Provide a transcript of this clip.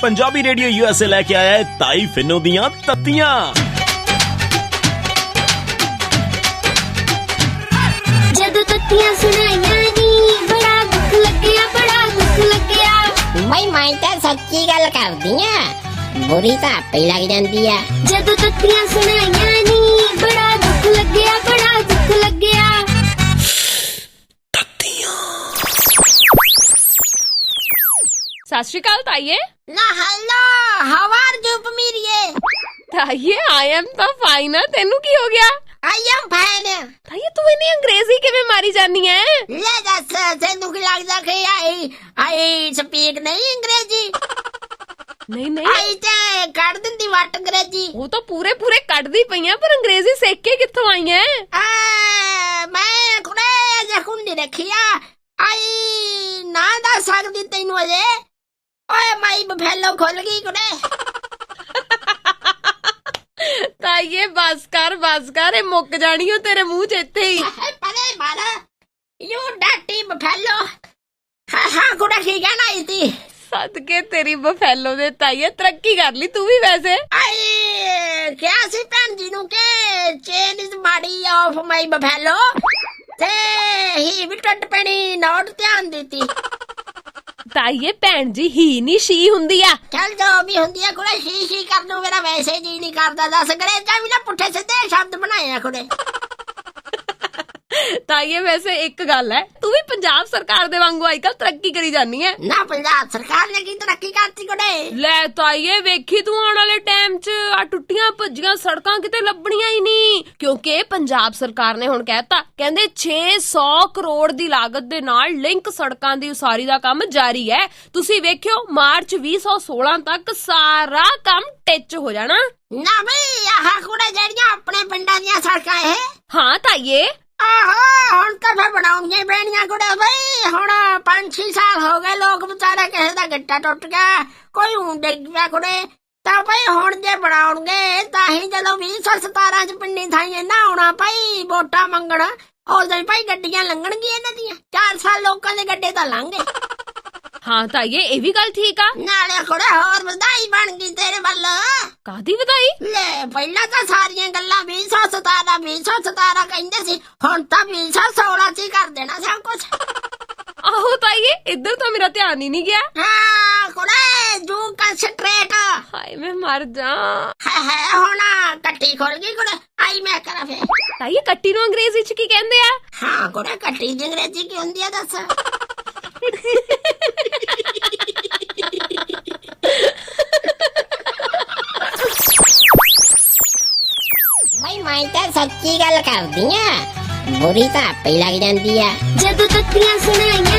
Punjabi radio USA लेके आया है ताई फिनो दियां तत्तियां। जदों तत्तियां सुनाइयां नी बड़ा दुख लग्या, बड़ा दुख लग्या। बई मैं तो सच्ची गल करदी आ, बुरी तो आपे लग जांदी आ। जदों तत्तियां सुनाइयां नी बड़ा दुख लग्या, बड़ा दुख लग्या। सत श्री अकाल ताइये। ना हेलो, हाउ आर यू पमीरिए? ताइये आई एम तो फाइन है, तेनू की हो गया? I am fine. ताइये तू इन्नी अंग्रेजी किवें मारी जानी है? ले दस तेनू की लगदा कि आई स्पीक नहीं अंग्रेजी? नहीं नहीं आई ते कड़ दिंदी वट अंग्रेजी। वो तो पूरे पूरे कटदी पईयां, पर अंग्रेजी सीख के कित्थों आई है? मैं कुड़े जे कुंडी रखी आ, आई ना दस सकदी तैनू अजे। ओए माई बफेलो खुल गई कुड़े। ताइये बस कर ए मुक जानी हो तेरे मुंह च इत्थे ही। परे मारा यू डर्टी बफेलो। हाँ कुड़े की कहना आई थी? सदके तेरी बफेलो दे ताइये, तरक्की कर ली तू भी वैसे। आई क्या सी भैन जी नू के chain is body of my buffalo ते ही भी टट पैनी नोट ध्यान देती। ताइये भैन जी ही नहीं शी हुंदी आ। चल जो भी हुंदी है कुड़े शी कर दू, मेरा वैसे जी नहीं करदा। दस अंग्रेजा भी ना पुट्ठे सीधे शब्द बनाए कुड़े। ताइये वैसे एक गल है, तू भी पंजाब सरकार दे वांगू अजकल तरक्की करी जानी है ना। पंजाब सरकार ने की तरक्की करती कुड़े? ले ताइये वेखी तू आने वाले टाइम च आ टुट्टियां भज्जियां सड़कां किते लभणियां ही नहीं, क्योंकि पंजाब सरकार ने हुण कहता, कहंदे 600 करोड़ दी लागत दे नाल लिंक सड़कां दी उसारी दा काम जारी है। तुसी वेखियो मार्च 2016 तक सारा काम टिच हो जाना। ना बई आह कुड़े जड़ियां अपने पिंडां दियां सड़कां है। हाँ ताइये आहो हुण तो फिर बनाउणियां पैणियां कुड़े बई। हुण 5-6 साल हो गए, लोग बेचारे किसे दा गिट्टा टुट गया, कोई ऊं डिग पिया कुड़े। तां बई हुण जे बनाउणगे तां ही जदों 2017 च पिंडी थाईं ना आउणा पई वोटां मंगण, उदों भाई गड्डियां लंघणगियां इन्हां दियां। 4 साल लोकां दे गड्डे तां लंघ गए। हाँ ताइये ये भी गल ठीक आ। नाले कुड़े होर वधाई बन गई तेरे वल। कादी वधाई? ले पहला तो सारियां गल्लां 2017 कहंदे सी, हुण तां 2016 च ही कर देना सब कुछ। आहो ताइये इधर तो मेरा ध्यान ही नहीं गया। हाँ कुड़े जू कंसंट्रेट। हाय मैं मर जा। है हुण कट्टी खुल गई कुड़े। आई मैं करा फिर। ताइये कट्टी नूं अंग्रेजी च की कहंदे आ? हाँ कुड़े कट्टी दी अंग्रेजी की हुंदी है दस? मैं तो सच्ची गल करदी आ, बुरी तो आपे लग जांदी आ। जदों तत्तियां सुनाइयां